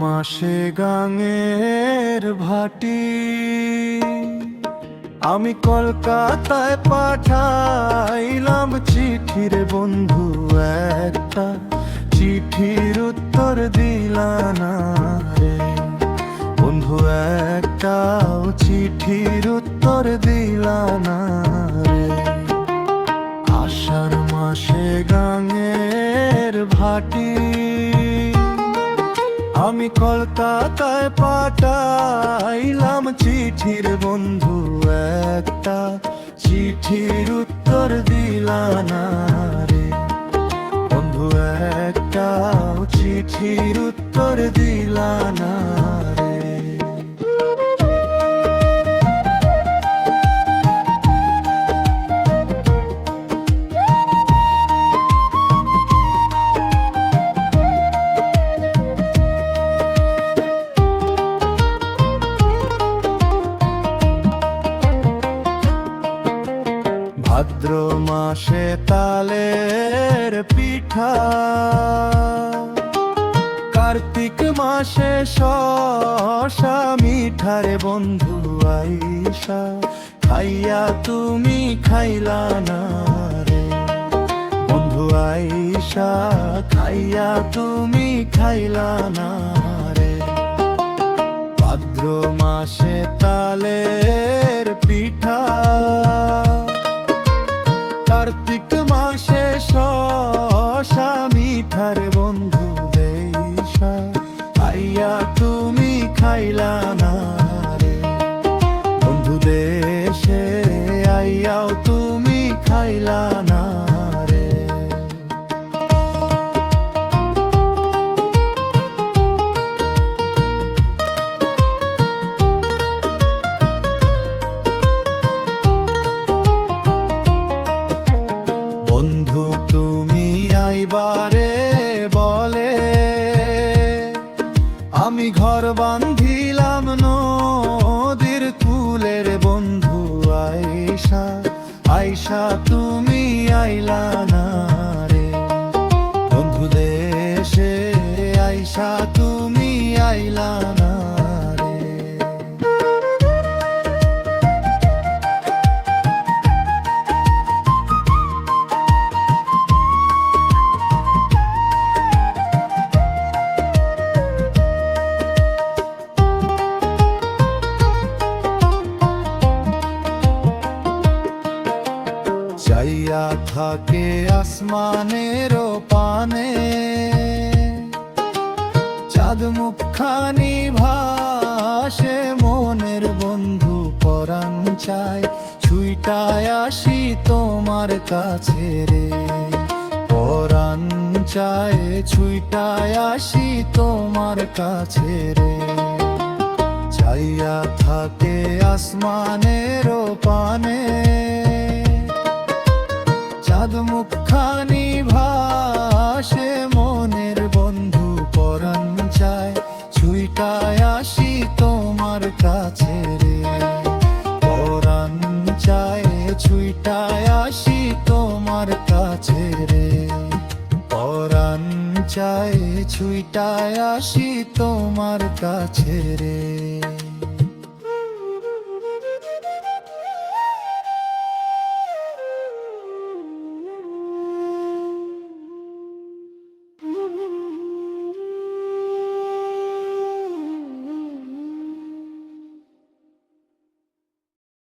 মাসে গাঙের ভাটি আমি কলকাতায় পাঠাইলাম চিঠির বন্ধু একটা, চিঠির উত্তর দিলা না রে বন্ধু, একটাও চিঠির উত্তর দিলা না রে। আষাঢ় মাসে গাঙের ভাটি আমি কলকাতায় পাঠাইলাম চিঠির বন্ধু একটা, চিঠির উত্তর দিলা না রে বন্ধু, একটাও চিঠির উত্তর দিলা না রে। ভাদ্র মাসে তালের পিঠা, কার্তিক মাসে শসা মিঠারে বন্ধু আইসা, খাইয়া তুমি খাইলা না রে বন্ধু আইসা, খাইয়া তুমি খাইলা না রে। ভাদ্র মাসে তালের পিঠা, কার্তিক মাসে শসা মিঠার বন্ধু দেশা, আইয়া তুমি খাইলা না রে বন্ধু, দেশে আইয়াও তুমি খাইলা না রে। বন্ধু তুমি আইবারে বলে আমি ঘর বান্ধিলাম নদীর কূলের বন্ধু আইসা, আইসা তুমি আইলা না রে বন্ধু, দেশে আইসা তুমি আইলা না রে। চাইয়া থাকে আসমানের পানে, চাঁদ মুখখানি ভাসে মনের বন্ধু পরাণ চায়, ছুইটায় আসি তোমার কাছে রে পরাণ চায়, ছুইটায় আসি তোমার কাছে রে। চাইয়া থাকে আসমানের পানে, চাঁদ মুখখানি ভাসে মনের বন্ধু পরাণ চায়, ছুইটায় আসি তোমার কাছে রে পরাণ চায়, ছুইটায় আসি তোমার কাছে রে পরাণ চায়, ছুইটায় আসি তোমার কাছে রে।